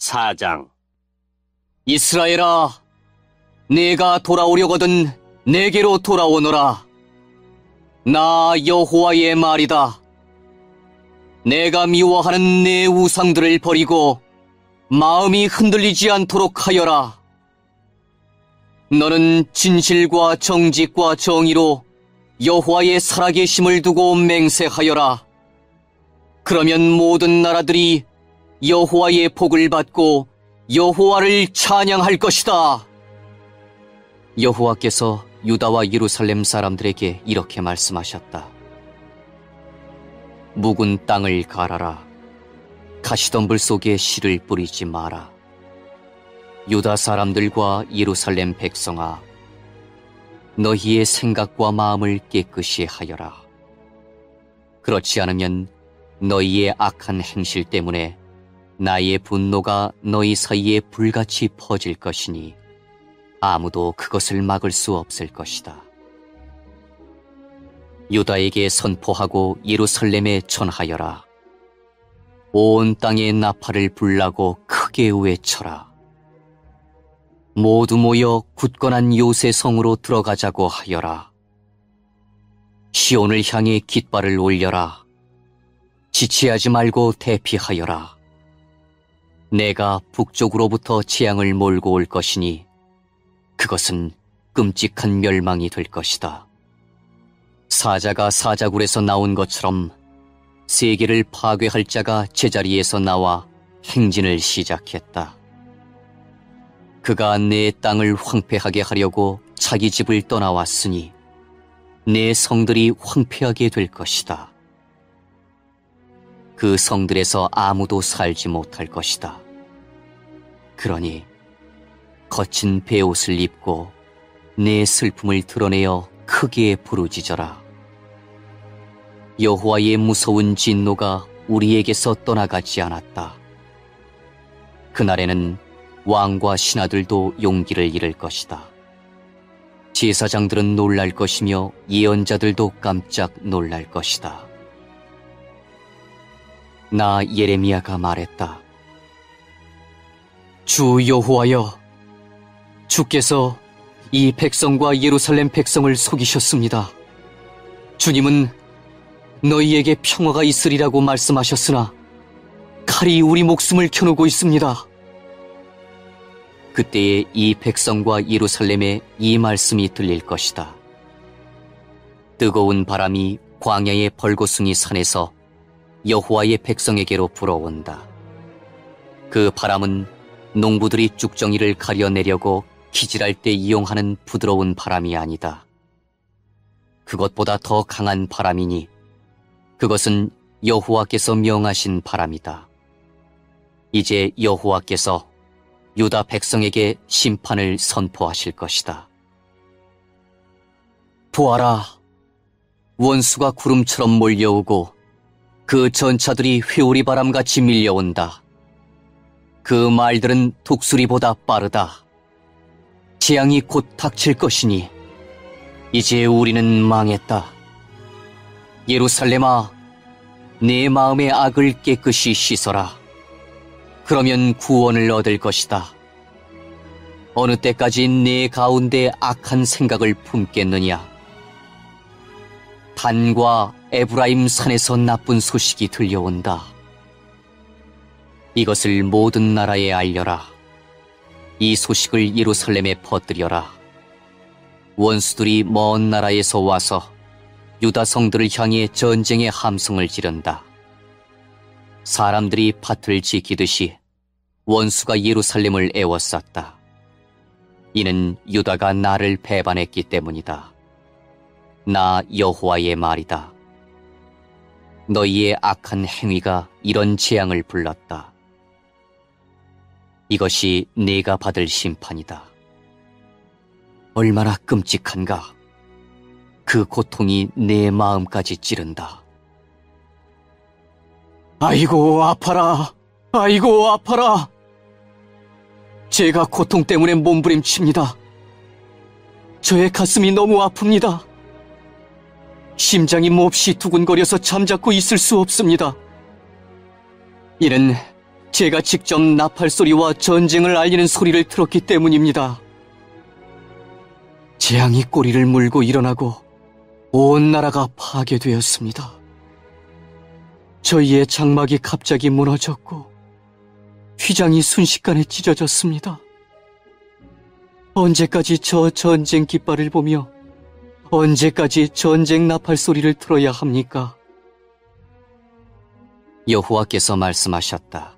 4장. 이스라엘아, 내가 돌아오려거든 내게로 돌아오너라. 나 여호와의 말이다. 내가 미워하는 내 우상들을 버리고 마음이 흔들리지 않도록 하여라. 너는 진실과 정직과 정의로 여호와의 살아계심을 두고 맹세하여라. 그러면 모든 나라들이 여호와의 복을 받고 여호와를 찬양할 것이다. 여호와께서 유다와 예루살렘 사람들에게 이렇게 말씀하셨다. 묵은 땅을 갈아라. 가시덤불 속에 씨를 뿌리지 마라. 유다 사람들과 예루살렘 백성아, 너희의 생각과 마음을 깨끗이 하여라. 그렇지 않으면 너희의 악한 행실 때문에 나의 분노가 너희 사이에 불같이 퍼질 것이니 아무도 그것을 막을 수 없을 것이다. 유다에게 선포하고 예루살렘에 전하여라. 온 땅에 나팔을 불라고 크게 외쳐라. 모두 모여 굳건한 요새 성으로 들어가자고 하여라. 시온을 향해 깃발을 올려라. 지체하지 말고 대피하여라. 내가 북쪽으로부터 재앙을 몰고 올 것이니 그것은 끔찍한 멸망이 될 것이다. 사자가 사자굴에서 나온 것처럼 세계를 파괴할 자가 제자리에서 나와 행진을 시작했다. 그가 내 땅을 황폐하게 하려고 자기 집을 떠나왔으니 내 성들이 황폐하게 될 것이다. 그 성들에서 아무도 살지 못할 것이다. 그러니 거친 베옷을 입고 내 슬픔을 드러내어 크게 부르짖어라. 여호와의 무서운 진노가 우리에게서 떠나가지 않았다. 그날에는 왕과 신하들도 용기를 잃을 것이다. 제사장들은 놀랄 것이며 예언자들도 깜짝 놀랄 것이다. 나 예레미야가 말했다. 주 여호와여, 주께서 이 백성과 예루살렘 백성을 속이셨습니다. 주님은 너희에게 평화가 있으리라고 말씀하셨으나 칼이 우리 목숨을 겨누고 있습니다. 그때에 이 백성과 예루살렘에 이 말씀이 들릴 것이다. 뜨거운 바람이 광야의 벌고숭이 산에서 여호와의 백성에게로 불어온다. 그 바람은 농부들이 쭉정이를 가려내려고 기질할 때 이용하는 부드러운 바람이 아니다. 그것보다 더 강한 바람이니 그것은 여호와께서 명하신 바람이다. 이제 여호와께서 유다 백성에게 심판을 선포하실 것이다. 보아라, 원수가 구름처럼 몰려오고 그 전차들이 회오리 바람같이 밀려온다. 그 말들은 독수리보다 빠르다. 재앙이 곧 닥칠 것이니 이제 우리는 망했다. 예루살렘아, 내 마음의 악을 깨끗이 씻어라. 그러면 구원을 얻을 것이다. 어느 때까지 내 가운데 악한 생각을 품겠느냐? 단과 에브라임 산에서 나쁜 소식이 들려온다. 이것을 모든 나라에 알려라. 이 소식을 예루살렘에 퍼뜨려라. 원수들이 먼 나라에서 와서 유다 성들을 향해 전쟁의 함성을 지른다. 사람들이 밭을 지키듯이 원수가 예루살렘을 애워쌌다. 이는 유다가 나를 배반했기 때문이다. 나 여호와의 말이다. 너희의 악한 행위가 이런 재앙을 불렀다. 이것이 네가 받을 심판이다. 얼마나 끔찍한가. 그 고통이 내 마음까지 찌른다. 아이고 아파라, 아이고 아파라. 제가 고통 때문에 몸부림칩니다. 저의 가슴이 너무 아픕니다. 심장이 몹시 두근거려서 잠자코 있을 수 없습니다. 이는 제가 직접 나팔 소리와 전쟁을 알리는 소리를 들었기 때문입니다. 재앙이 꼬리를 물고 일어나고 온 나라가 파괴되었습니다. 저희의 장막이 갑자기 무너졌고 휘장이 순식간에 찢어졌습니다. 언제까지 저 전쟁 깃발을 보며 언제까지 전쟁 나팔 소리를 들어야 합니까? 여호와께서 말씀하셨다.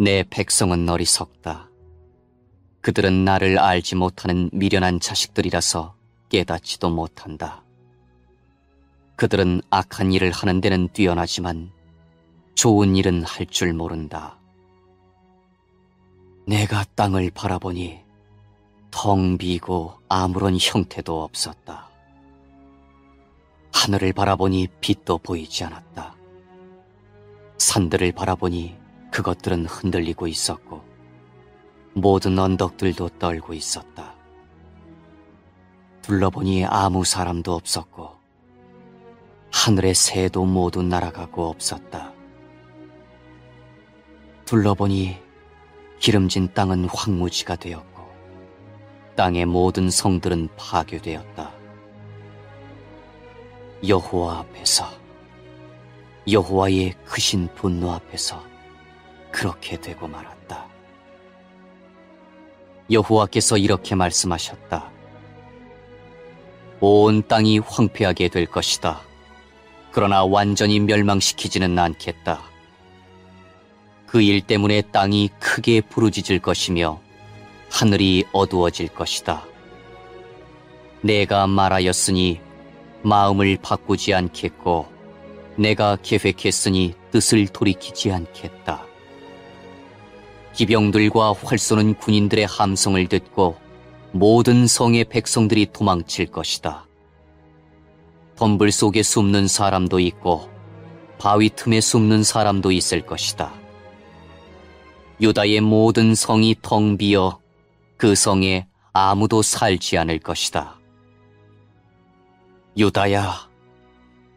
내 백성은 어리석다. 그들은 나를 알지 못하는 미련한 자식들이라서 깨닫지도 못한다. 그들은 악한 일을 하는 데는 뛰어나지만 좋은 일은 할 줄 모른다. 내가 땅을 바라보니 텅 비고 아무런 형태도 없었다. 하늘을 바라보니 빛도 보이지 않았다. 산들을 바라보니 그것들은 흔들리고 있었고 모든 언덕들도 떨고 있었다. 둘러보니 아무 사람도 없었고 하늘의 새도 모두 날아가고 없었다. 둘러보니 기름진 땅은 황무지가 되었고 땅의 모든 성들은 파괴되었다. 여호와 앞에서, 여호와의 크신 분노 앞에서 그렇게 되고 말았다. 여호와께서 이렇게 말씀하셨다. 온 땅이 황폐하게 될 것이다. 그러나 완전히 멸망시키지는 않겠다. 그 일 때문에 땅이 크게 부르짖을 것이며 하늘이 어두워질 것이다. 내가 말하였으니 마음을 바꾸지 않겠고 내가 계획했으니 뜻을 돌이키지 않겠다. 기병들과 활 쏘는 군인들의 함성을 듣고 모든 성의 백성들이 도망칠 것이다. 덤불 속에 숨는 사람도 있고 바위 틈에 숨는 사람도 있을 것이다. 유다의 모든 성이 텅 비어 그 성에 아무도 살지 않을 것이다. 유다야,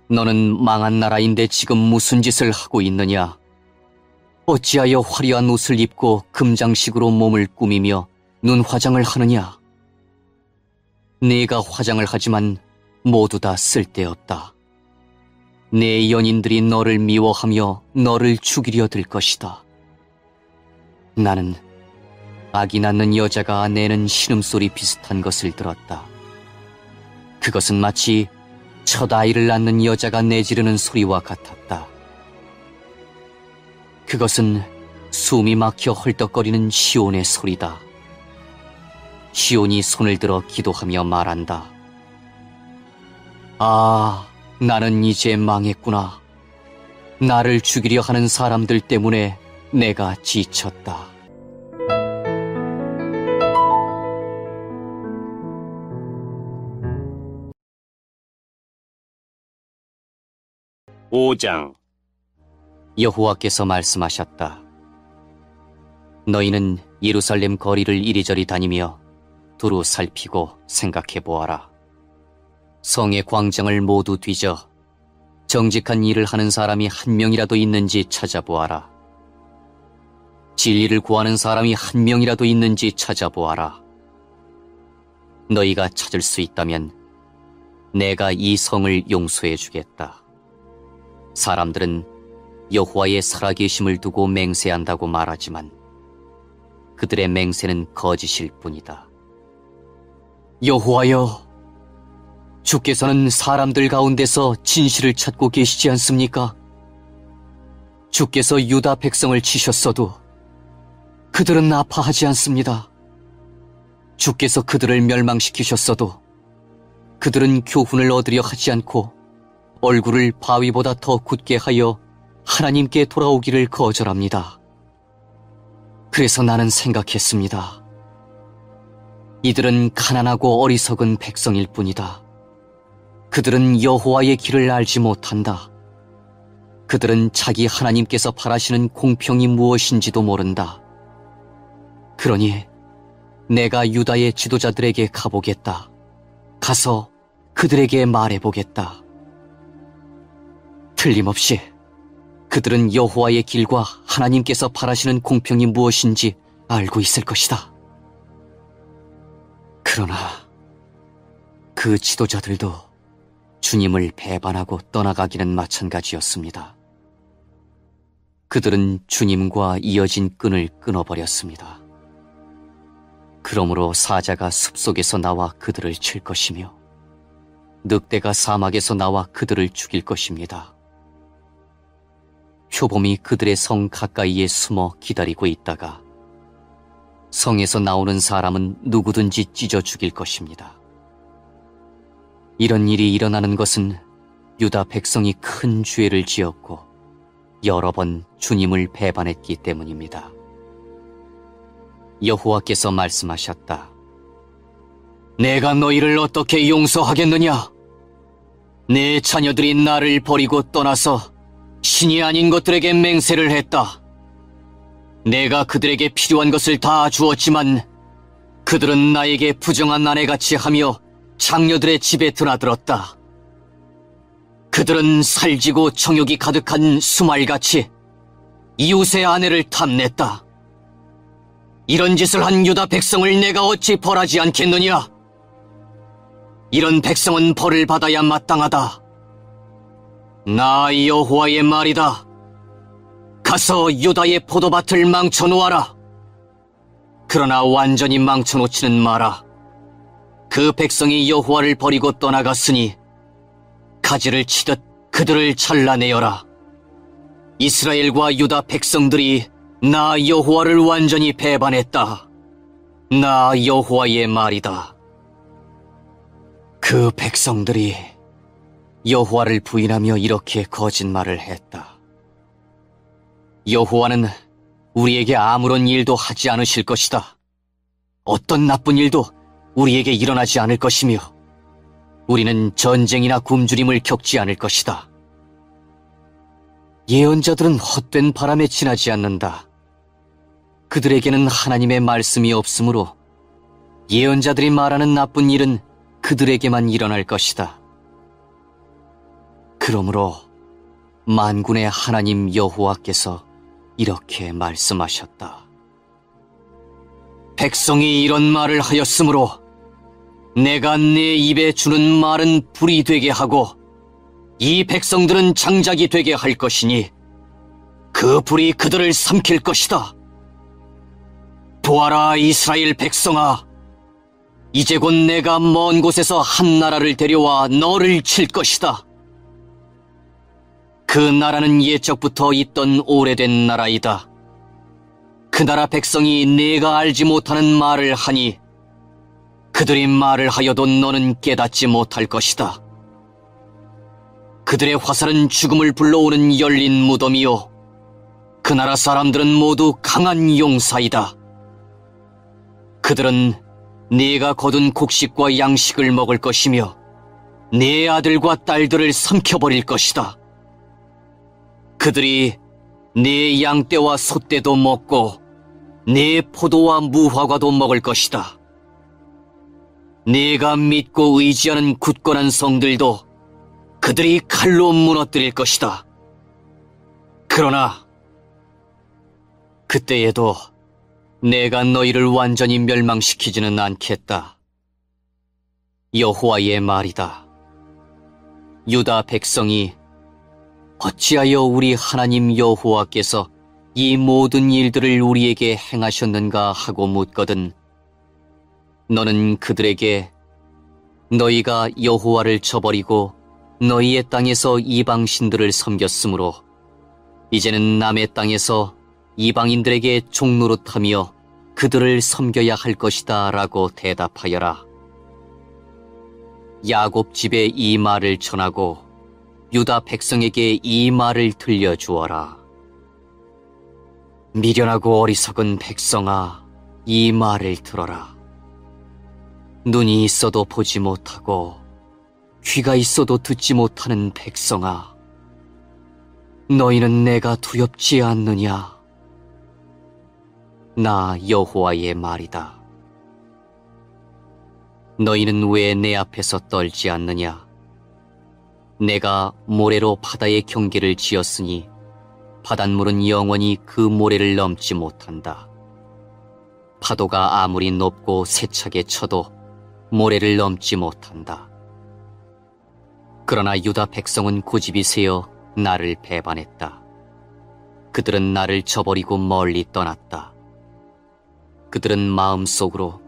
너는 망한 나라인데 지금 무슨 짓을 하고 있느냐? 어찌하여 화려한 옷을 입고 금장식으로 몸을 꾸미며 눈 화장을 하느냐? 네가 화장을 하지만 모두 다 쓸데없다. 내 연인들이 너를 미워하며 너를 죽이려 들 것이다. 나는 아기 낳는 여자가 내는 신음소리 비슷한 것을 들었다. 그것은 마치 첫 아이를 낳는 여자가 내지르는 소리와 같았다. 그것은 숨이 막혀 헐떡거리는 시온의 소리다. 시온이 손을 들어 기도하며 말한다. 아, 나는 이제 망했구나. 나를 죽이려 하는 사람들 때문에 내가 지쳤다. 오장 여호와께서 말씀하셨다. 너희는 예루살렘 거리를 이리저리 다니며 두루 살피고 생각해 보아라. 성의 광장을 모두 뒤져 정직한 일을 하는 사람이 한 명이라도 있는지 찾아보아라. 진리를 구하는 사람이 한 명이라도 있는지 찾아보아라. 너희가 찾을 수 있다면 내가 이 성을 용서해 주겠다. 사람들은 여호와의 살아계심을 두고 맹세한다고 말하지만 그들의 맹세는 거짓일 뿐이다. 여호와여, 주께서는 사람들 가운데서 진실을 찾고 계시지 않습니까? 주께서 유다 백성을 치셨어도 그들은 아파하지 않습니다. 주께서 그들을 멸망시키셨어도 그들은 교훈을 얻으려 하지 않고 얼굴을 바위보다 더 굳게 하여 하나님께 돌아오기를 거절합니다. 그래서 나는 생각했습니다. 이들은 가난하고 어리석은 백성일 뿐이다. 그들은 여호와의 길을 알지 못한다. 그들은 자기 하나님께서 바라시는 공평이 무엇인지도 모른다. 그러니 내가 유다의 지도자들에게 가보겠다. 가서 그들에게 말해보겠다. 틀림없이 그들은 여호와의 길과 하나님께서 바라시는 공평이 무엇인지 알고 있을 것이다. 그러나 그 지도자들도 주님을 배반하고 떠나가기는 마찬가지였습니다. 그들은 주님과 이어진 끈을 끊어버렸습니다. 그러므로 사자가 숲속에서 나와 그들을 칠 것이며 늑대가 사막에서 나와 그들을 죽일 것입니다. 표범이 그들의 성 가까이에 숨어 기다리고 있다가 성에서 나오는 사람은 누구든지 찢어 죽일 것입니다. 이런 일이 일어나는 것은 유다 백성이 큰 죄를 지었고 여러 번 주님을 배반했기 때문입니다. 여호와께서 말씀하셨다. 내가 너희를 어떻게 용서하겠느냐? 내 자녀들이 나를 버리고 떠나서 신이 아닌 것들에게 맹세를 했다. 내가 그들에게 필요한 것을 다 주었지만 그들은 나에게 부정한 아내같이 하며 장녀들의 집에 드나들었다. 그들은 살지고 정욕이 가득한 수말같이 이웃의 아내를 탐냈다. 이런 짓을 한 유다 백성을 내가 어찌 벌하지 않겠느냐? 이런 백성은 벌을 받아야 마땅하다. 나 여호와의 말이다. 가서 유다의 포도밭을 망쳐놓아라. 그러나 완전히 망쳐놓지는 마라. 그 백성이 여호와를 버리고 떠나갔으니 가지를 치듯 그들을 잘라내어라. 이스라엘과 유다 백성들이 나 여호와를 완전히 배반했다. 나 여호와의 말이다. 그 백성들이 여호와를 부인하며 이렇게 거짓말을 했다. 여호와는 우리에게 아무런 일도 하지 않으실 것이다. 어떤 나쁜 일도 우리에게 일어나지 않을 것이며 우리는 전쟁이나 굶주림을 겪지 않을 것이다. 예언자들은 헛된 바람에 지나지 않는다. 그들에게는 하나님의 말씀이 없으므로 예언자들이 말하는 나쁜 일은 그들에게만 일어날 것이다. 그러므로 만군의 하나님 여호와께서 이렇게 말씀하셨다. 백성이 이런 말을 하였으므로 내가 내 입에 주는 말은 불이 되게 하고 이 백성들은 장작이 되게 할 것이니 그 불이 그들을 삼킬 것이다. 보아라, 이스라엘 백성아, 이제 곧 내가 먼 곳에서 한 나라를 데려와 너를 칠 것이다. 그 나라는 옛적부터 있던 오래된 나라이다. 그 나라 백성이 내가 알지 못하는 말을 하니 그들이 말을 하여도 너는 깨닫지 못할 것이다. 그들의 화살은 죽음을 불러오는 열린 무덤이요, 그 나라 사람들은 모두 강한 용사이다. 그들은 네가 거둔 곡식과 양식을 먹을 것이며 네 아들과 딸들을 삼켜버릴 것이다. 그들이 네 양떼와 소떼도 먹고 네 포도와 무화과도 먹을 것이다. 네가 믿고 의지하는 굳건한 성들도 그들이 칼로 무너뜨릴 것이다. 그러나 그때에도 내가 너희를 완전히 멸망시키지는 않겠다. 여호와의 말이다. 유다 백성이 어찌하여 우리 하나님 여호와께서 이 모든 일들을 우리에게 행하셨는가 하고 묻거든 너는 그들에게 너희가 여호와를 저버리고 너희의 땅에서 이방신들을 섬겼으므로 이제는 남의 땅에서 이방인들에게 종노릇하며 그들을 섬겨야 할 것이다 라고 대답하여라. 야곱 집에 이 말을 전하고 유다 백성에게 이 말을 들려주어라. 미련하고 어리석은 백성아, 이 말을 들어라. 눈이 있어도 보지 못하고 귀가 있어도 듣지 못하는 백성아, 너희는 내가 두렵지 않느냐? 나 여호와의 말이다. 너희는 왜 내 앞에서 떨지 않느냐? 내가 모래로 바다의 경계를 지었으니 바닷물은 영원히 그 모래를 넘지 못한다. 파도가 아무리 높고 세차게 쳐도 모래를 넘지 못한다. 그러나 유다 백성은 고집이 세어 나를 배반했다. 그들은 나를 저버리고 멀리 떠났다. 그들은 마음속으로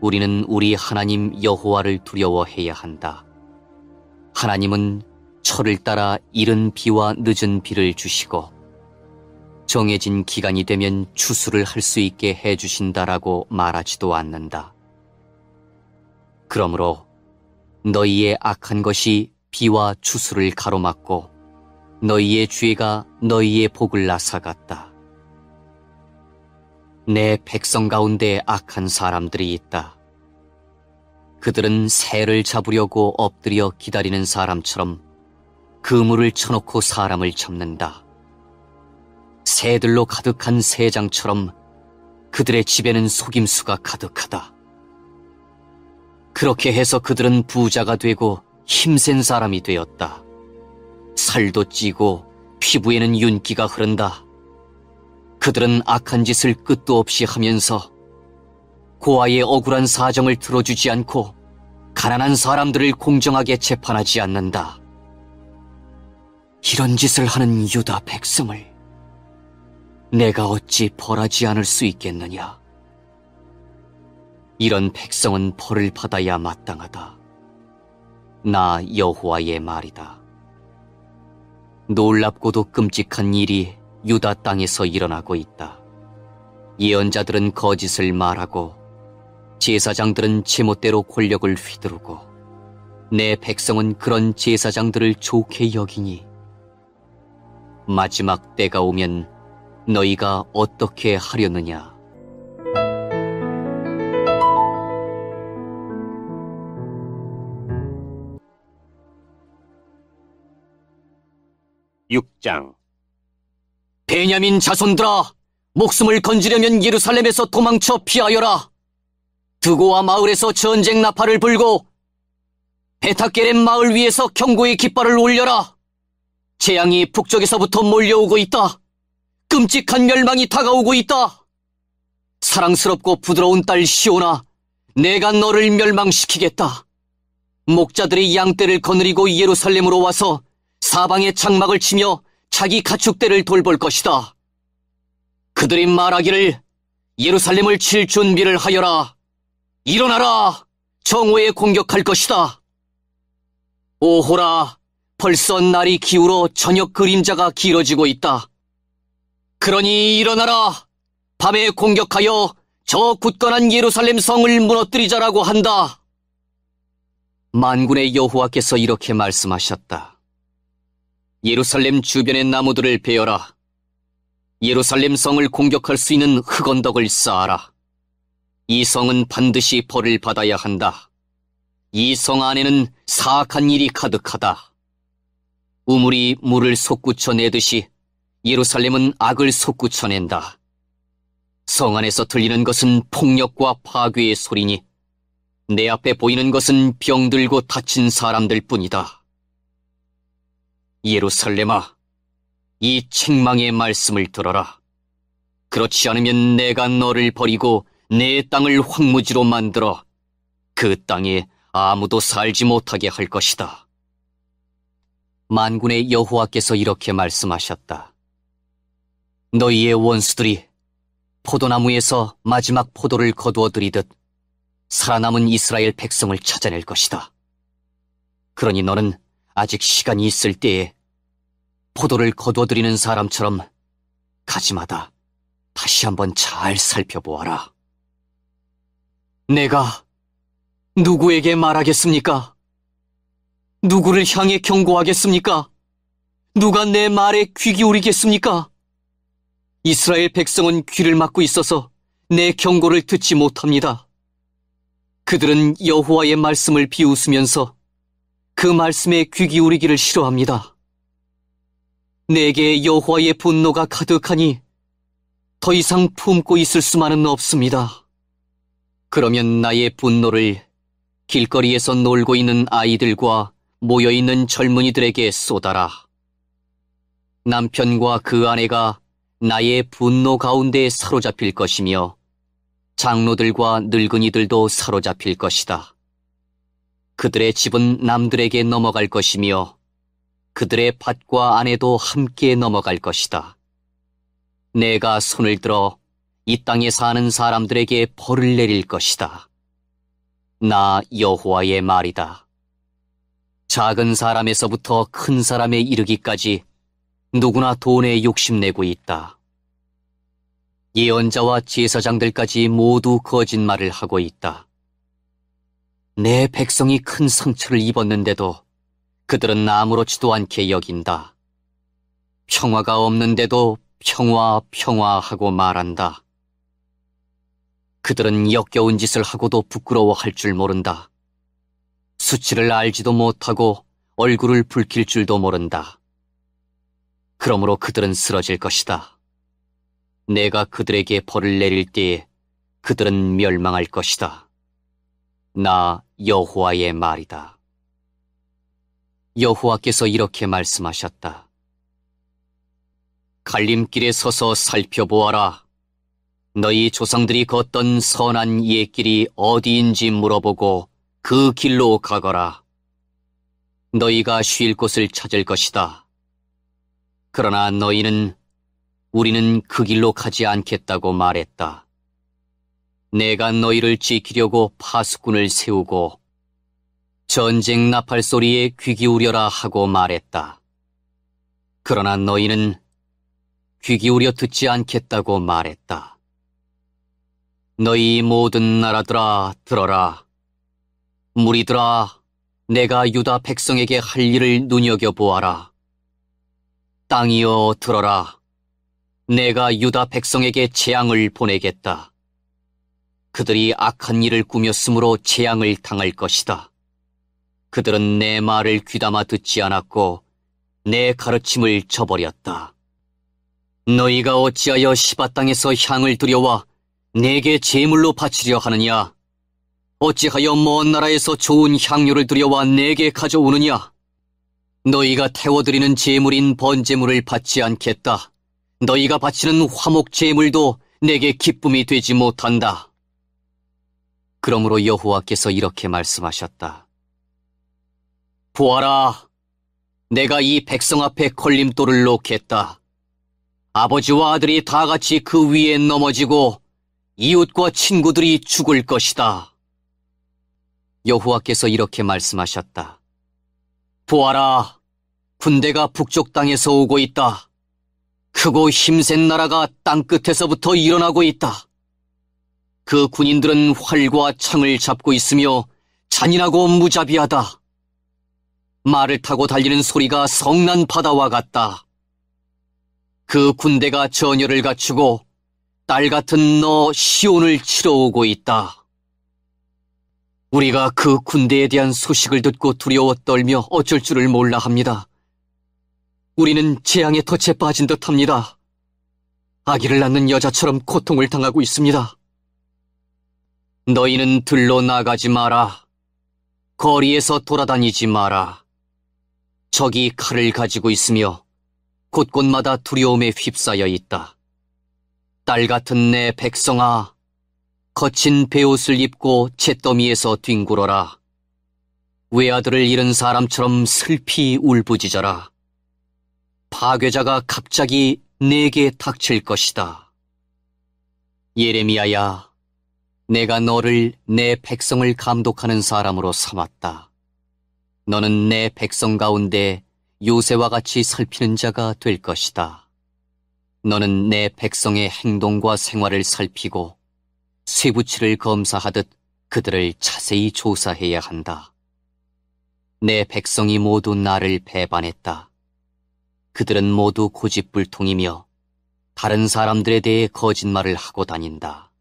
우리는 우리 하나님 여호와를 두려워해야 한다. 하나님은 철을 따라 이른 비와 늦은 비를 주시고 정해진 기간이 되면 추수를 할 수 있게 해주신다라고 말하지도 않는다. 그러므로 너희의 악한 것이 비와 추수를 가로막고 너희의 죄가 너희의 복을 앗아갔다. 내 백성 가운데 악한 사람들이 있다. 그들은 새를 잡으려고 엎드려 기다리는 사람처럼 그물을 쳐놓고 사람을 잡는다. 새들로 가득한 새장처럼 그들의 집에는 속임수가 가득하다. 그렇게 해서 그들은 부자가 되고 힘센 사람이 되었다. 살도 찌고 피부에는 윤기가 흐른다. 그들은 악한 짓을 끝도 없이 하면서 고아의 억울한 사정을 들어주지 않고 가난한 사람들을 공정하게 재판하지 않는다. 이런 짓을 하는 유다 백성을 내가 어찌 벌하지 않을 수 있겠느냐. 이런 백성은 벌을 받아야 마땅하다. 나 여호와의 말이다. 놀랍고도 끔찍한 일이 유다 땅에서 일어나고 있다. 예언자들은 거짓을 말하고 제사장들은 제멋대로 권력을 휘두르고 내 백성은 그런 제사장들을 좋게 여기니 마지막 때가 오면 너희가 어떻게 하려느냐. (6장) 베냐민 자손들아, 목숨을 건지려면 예루살렘에서 도망쳐 피하여라. 드고와 마을에서 전쟁 나팔을 불고 베타게렘 마을 위에서 경고의 깃발을 올려라. 재앙이 북쪽에서부터 몰려오고 있다. 끔찍한 멸망이 다가오고 있다. 사랑스럽고 부드러운 딸 시온아, 내가 너를 멸망시키겠다. 목자들이 양떼를 거느리고 예루살렘으로 와서 사방에 장막을 치며 자기 가축대를 돌볼 것이다. 그들이 말하기를 예루살렘을 칠 준비를 하여라. 일어나라. 정오에 공격할 것이다. 오호라, 벌써 날이 기울어 저녁 그림자가 길어지고 있다. 그러니 일어나라. 밤에 공격하여 저 굳건한 예루살렘 성을 무너뜨리자라고 한다. 만군의 여호와께서 이렇게 말씀하셨다. 예루살렘 주변의 나무들을 베어라. 예루살렘 성을 공격할 수 있는 흙언덕을 쌓아라. 이 성은 반드시 벌을 받아야 한다. 이 성 안에는 사악한 일이 가득하다. 우물이 물을 솟구쳐내듯이 예루살렘은 악을 솟구쳐낸다. 성 안에서 들리는 것은 폭력과 파괴의 소리니 내 앞에 보이는 것은 병들고 다친 사람들 뿐이다. 예루살렘아, 이 책망의 말씀을 들어라. 그렇지 않으면 내가 너를 버리고 내 땅을 황무지로 만들어 그 땅에 아무도 살지 못하게 할 것이다. 만군의 여호와께서 이렇게 말씀하셨다. 너희의 원수들이 포도나무에서 마지막 포도를 거두어들이듯 살아남은 이스라엘 백성을 찾아낼 것이다. 그러니 너는 아직 시간이 있을 때에 포도를 거두어들이는 사람처럼 가지마다 다시 한번 잘 살펴보아라. 내가 누구에게 말하겠습니까? 누구를 향해 경고하겠습니까? 누가 내 말에 귀 기울이겠습니까? 이스라엘 백성은 귀를 막고 있어서 내 경고를 듣지 못합니다. 그들은 여호와의 말씀을 비웃으면서 그 말씀에 귀 기울이기를 싫어합니다. 내게 여호와의 분노가 가득하니 더 이상 품고 있을 수만은 없습니다. 그러면 나의 분노를 길거리에서 놀고 있는 아이들과 모여있는 젊은이들에게 쏟아라. 남편과 그 아내가 나의 분노 가운데 사로잡힐 것이며 장로들과 늙은이들도 사로잡힐 것이다. 그들의 집은 남들에게 넘어갈 것이며 그들의 밭과 아내도 함께 넘어갈 것이다. 내가 손을 들어 이 땅에 사는 사람들에게 벌을 내릴 것이다. 나 여호와의 말이다. 작은 사람에서부터 큰 사람에 이르기까지 누구나 돈에 욕심내고 있다. 예언자와 제사장들까지 모두 거짓말을 하고 있다. 내 백성이 큰 상처를 입었는데도 그들은 아무렇지도 않게 여긴다. 평화가 없는데도 평화, 평화하고 말한다. 그들은 역겨운 짓을 하고도 부끄러워할 줄 모른다. 수치를 알지도 못하고 얼굴을 붉힐 줄도 모른다. 그러므로 그들은 쓰러질 것이다. 내가 그들에게 벌을 내릴 때에 그들은 멸망할 것이다. 나 여호와의 말이다. 여호와께서 이렇게 말씀하셨다. 갈림길에 서서 살펴보아라. 너희 조상들이 걷던 선한 옛길이 어디인지 물어보고 그 길로 가거라. 너희가 쉴 곳을 찾을 것이다. 그러나 너희는 우리는 그 길로 가지 않겠다고 말했다. 내가 너희를 지키려고 파수꾼을 세우고 전쟁 나팔 소리에 귀 기울여라 하고 말했다. 그러나 너희는 귀 기울여 듣지 않겠다고 말했다. 너희 모든 나라들아 들어라. 무리들아 내가 유다 백성에게 할 일을 눈여겨보아라. 땅이여 들어라. 내가 유다 백성에게 재앙을 보내겠다. 그들이 악한 일을 꾸몄으므로 재앙을 당할 것이다. 그들은 내 말을 귀담아 듣지 않았고 내 가르침을 저버렸다. 너희가 어찌하여 시바 땅에서 향을 들여와 내게 제물로 바치려 하느냐? 어찌하여 먼 나라에서 좋은 향료를 들여와 내게 가져오느냐? 너희가 태워드리는 제물인 번제물을 받지 않겠다. 너희가 바치는 화목 제물도 내게 기쁨이 되지 못한다. 그러므로 여호와께서 이렇게 말씀하셨다. 보아라, 내가 이 백성 앞에 걸림돌을 놓겠다. 아버지와 아들이 다 같이 그 위에 넘어지고 이웃과 친구들이 죽을 것이다. 여호와께서 이렇게 말씀하셨다. 보아라, 군대가 북쪽 땅에서 오고 있다. 크고 힘센 나라가 땅끝에서부터 일어나고 있다. 그 군인들은 활과 창을 잡고 있으며 잔인하고 무자비하다. 말을 타고 달리는 소리가 성난 바다와 같다. 그 군대가 전열을 갖추고 딸 같은 너 시온을 치러 오고 있다. 우리가 그 군대에 대한 소식을 듣고 두려워 떨며 어쩔 줄을 몰라 합니다. 우리는 재앙의 덫에 빠진 듯합니다. 아기를 낳는 여자처럼 고통을 당하고 있습니다. 너희는 들로 나가지 마라. 거리에서 돌아다니지 마라. 적이 칼을 가지고 있으며 곳곳마다 두려움에 휩싸여 있다. 딸 같은 내 백성아, 거친 베옷을 입고 잿더미에서 뒹굴어라. 외아들을 잃은 사람처럼 슬피 울부짖어라. 파괴자가 갑자기 내게 닥칠 것이다. 예레미야야, 내가 너를 내 백성을 감독하는 사람으로 삼았다. 너는 내 백성 가운데 요새와 같이 살피는 자가 될 것이다. 너는 내 백성의 행동과 생활을 살피고 쇠붙이를 검사하듯 그들을 자세히 조사해야 한다. 내 백성이 모두 나를 배반했다. 그들은 모두 고집불통이며 다른 사람들에 대해 거짓말을 하고 다닌다.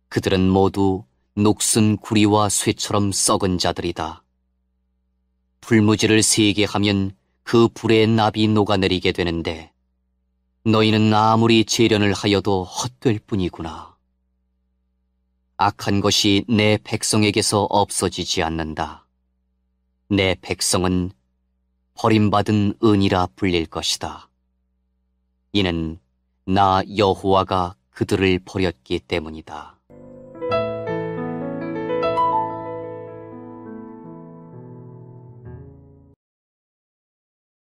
그들은 모두 녹슨 구리와 쇠처럼 썩은 자들이다. 불무지를 세게 하면 그 불에 납이 녹아내리게 되는데 너희는 아무리 재련을 하여도 헛될 뿐이구나. 악한 것이 내 백성에게서 없어지지 않는다. 내 백성은 버림받은 은이라 불릴 것이다. 이는 나 여호와가 그들을 버렸기 때문이다.